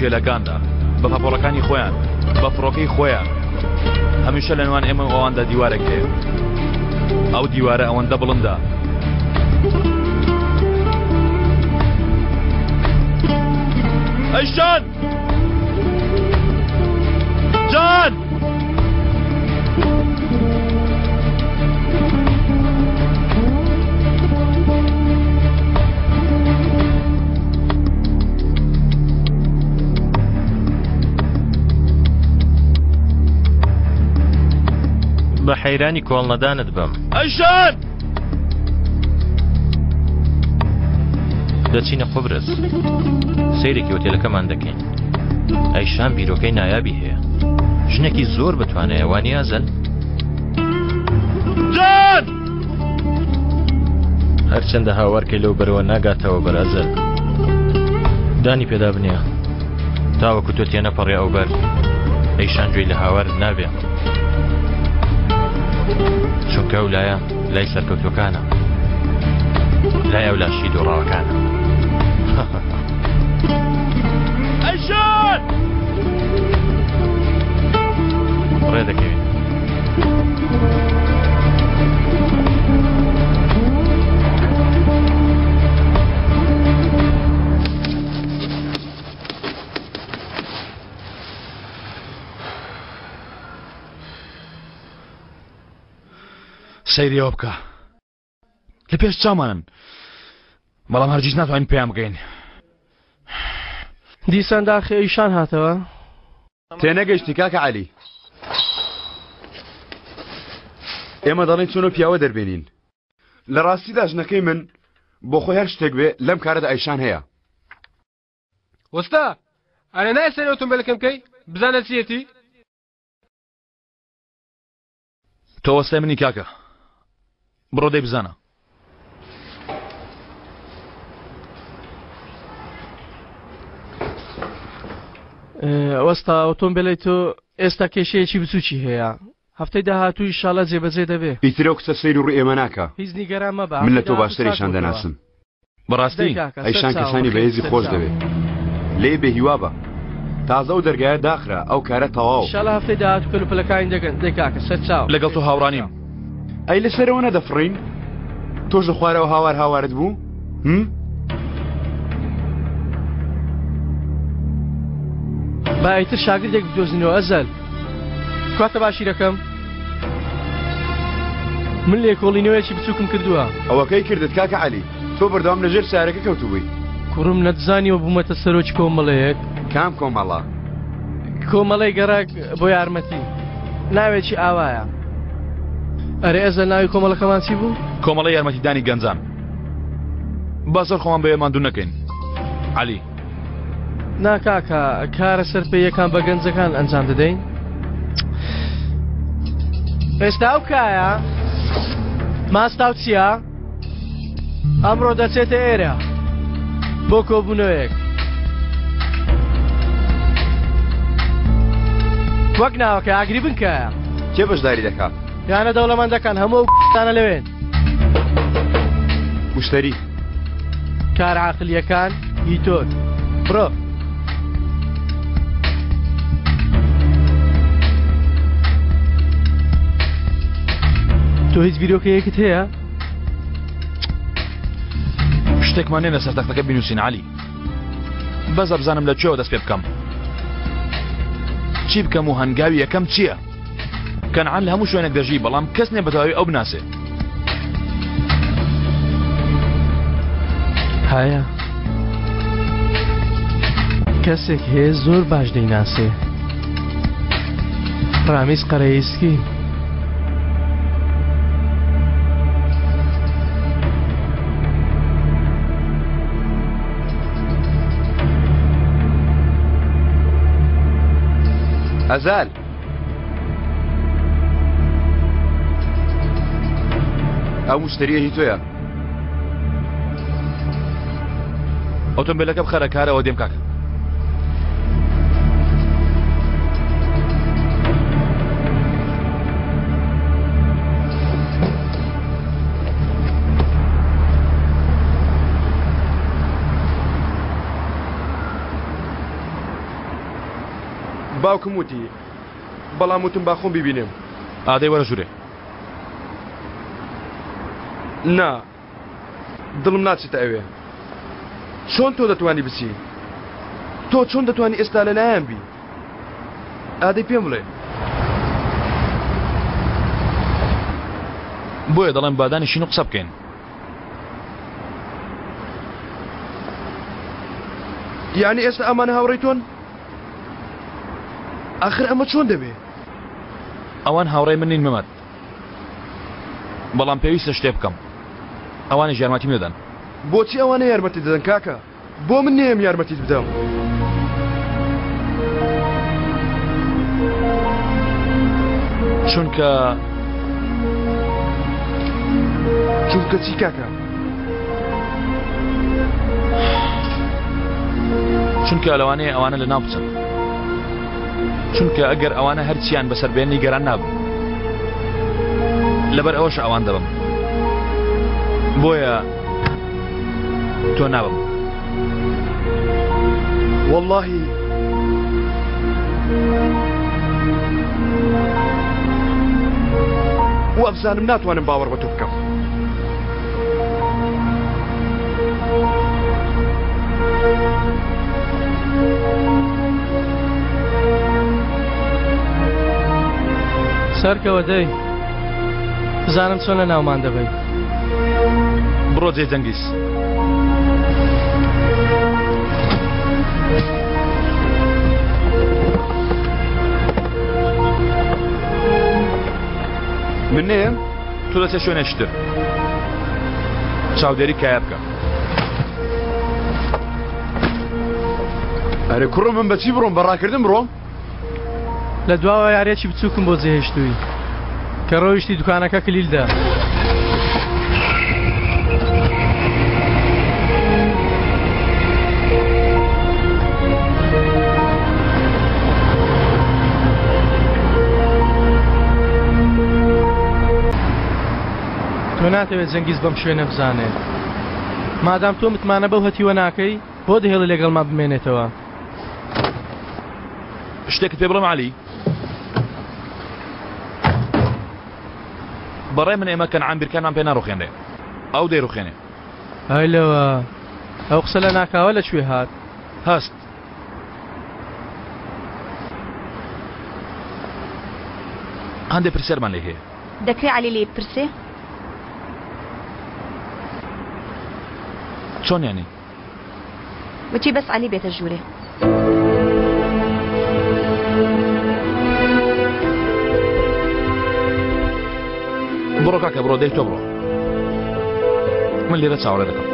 ئۆتێلەکاندا بە پاپۆڵەکانی خۆیان بە فڕۆکەی خۆیان هەمیشە لە نێوان ئێمە و ئەواندا دیوارێک هەیە. ئەو دیوارە ئەوەندە بڵندە ئەیشان جان بە حەیرانی کۆڵنەدانت بم. ئەیشان دەچینە قوبرس سەیرێکی ئۆتێلەکەمان دەکەین. ئەیشان بیرۆکەی نایابی هەیە، ژنێکی زۆر بتوانێت وانی ئازەل. جان هەرچەندە هاوارکەی لەو بەرەوە ناگاتەوە بەرازەل، دانی پێدا بنێ تاوەکو تۆ تێنەپەڕێ ئەو بەر. ئەیشان گوێی لە هاوار نابێ، چونکە ئەو لایە لای سەرکەوتوەکانە، لای ئەو لاشی دۆڕاوەکانە. ئەیشان ڕێ دەکەوێت. سەیری ئەوە بکە لە پێش چامانن، بەڵام هەرگیز ناتوانین پێیان بگەین. دیسان داخی ئەیشان هاتەوە. تێنەگەیشتی کاکە عەلی، ئێمە دەڵێن چۆن پیاوە دەربێنین. لە ڕاستیدا ژنەکەی من بۆ خۆی هەر شتێک بێ لەم کارەدا ئەیشان هەیە. وەستا ئەرە نایە سەری ئۆتۆمبیلەکەم بکەی بزانە چیەتی. تۆ وەستای منی کاکە، بڕۆ دەی بزانە. وەستا ئۆتۆمبیلەی تۆ ئێستا کێشەیەکی بچووکی هەیە، هەفتەی داهاتوو ئینشاڵڵا جێبەجێ دەبێ. ئیترە و کچە سەیر و ڕوو ئێمە ناکە. هیچ نیگەران مەبە، من لە تۆ باشتر ئەیشان دەناسم. بەڕاستی ئەیشان کەسانی بەهێزی خۆش دەوێت، لێ بێهیوا بە تازە و دەرگایە داخرا ئەو کارە تەواو. ئینشاڵڵا هەفتەی داهاتوو پەلوپەلەکانی دەگەن. دەی کاکە سەر چاو لەگەڵ تۆ هاوڕانیم. ئەی لەسەرەوە نەدەفڕین؟ تۆش لە خوارەوە هاوارت بوو؟ با ئیتر شاگردێک بدۆزینەوە ئەزەل. کاتە باشیرەکەم من لێکۆڵینەوەیەکی بچووکم کردووە. ئەوەکەی کردت کاکە عەلی، تۆ بەردەوام لەژێر سیارەکە کەوتوبووی. کوڕم نەتزانیوە بوومەتە سەرۆکی کۆمەڵەیەک. کام کۆمەڵە؟ کۆمەڵەی گەڕاک بۆ یارمەتی، ناوێکی ئاوایە. ئەرێ ئەزەل ناوی کۆمەڵەکەمان چی بوو؟ کۆمەڵی یارمەتیدانی گەنجان. بازەر خۆمان بە ئێماندوو نەکەین. عەلی ناکاکە کارە سەرپێیەکان بە گەنجەکان ئەنجام دەدەین. ئێستا ئەو کایە ماستاو چییە؟ ئەمڕۆ دەچێتە ئێرە بۆ کۆبوونەوەیەک، وەک ناوەکە ئاگری بنکایە. کێ بەشداری دەکات؟ یانە دەوڵەمەندەکان هەموو تانە لەوێن. مشتری کار عاقلیەکان هی تۆن. بڕۆ. تۆ هیچ بیرۆکەیەکت هەیە؟ شتێکمان نێنە سەر تەختەکە بینووسین عەلی. بەزە بزانم لە کوێوە دەست پێ بکەم، چی بکەم و هەنگاوی یەکەم چییە؟ کەنعان لە هەموو شوێنێک دەژی، بەڵام کەس نێ بەتەواوی ئەو بناسێ. هەیە کەسێک هەیە زۆر باش دەیناسێ، ڕامیز قەرەیسکی. ئەزال ئەو مشتریە هی تۆیە؟ ئۆتۆمبیلەکە بخەرە کارەوە دێم کاکە. باوکم وتی بەڵام وتم با خۆم ببینێم. ئادەی وەرە ژوورێ. نا دڵم ناچێتە ئەوێ. چۆن تۆ دەتوانی بچی؟ تۆ چۆن دەتوانی ئێستا لەلایەن بی؟ ئادەی پێم بڵێ. بۆیە دەڵێن بادانیشین و قسە بکەین. یعنی ئێستا ئەمانە هاوڕێی تۆن؟ ئاخر ئەمە چۆن دەبێ؟ ئەوان هاوڕێی من نین مەمەد. بەڵام پێویستە شتێ بکەم. ئەوانی یارمەتی مێدەن. بۆچی ئەوانە یارمەتی دەدەن کاکە؟ بۆ من نێم یارمەتیت بدەم. چونکە چی کاکە؟ چونکە لەوانەیە ئەوانە لە ناو بچن. چونکە ئەگەر ئەوانە هەرچیان بەسەر بێنی گەران نابن. لەبەر ئەوەش ئەوان دەبم. بۆیە تۆ نابم. واللهی وەبزانم ناتوانم باوەڕ بە تۆ بکەم. سەرکەوە دەی بزانم چۆن لە ناومان دەبێت. بڕۆ جێ جەنگیز. من نێم؟ تۆ دەچێ شوێنێشتر. چاودێری کایە بکە. ئەرێ کوڕە من بەچی بڕۆم؟ بەڕاکردن بڕۆم؟ لە دواوە یاریەکی بچووکم بۆ جێهێشتووی کە ڕۆیشتی دوکانەکە کلیلدا. تۆ ناتەوێت جەنگیز بەم شوێنە بزانێت. مادام تۆ متمانە بەو هەتیوە ناکەی بۆ دەهێڵی لەگەڵمان بمێنێتەوە. شتێکت پێ بڵێم عەلی؟ بەڕێ من ئێمە کەنعان بیرکانمان پێ ناڕوخێنێ. ئەو دەیڕوخێنێ. هەی لەوە ئەو قسە لە ناکاوە لەکوێ هات؟ هەست. هەندێک پرسیارمان لێ هەیە. دەکرێت عەلی لێ بپرسێ؟ چۆن یانی؟ وتی بەس عەلی بێتە ژوورێ. بڕۆ کاکە بڕۆ دەی تۆ بڕۆ. من لێرە چاوەڕێ دەکەم.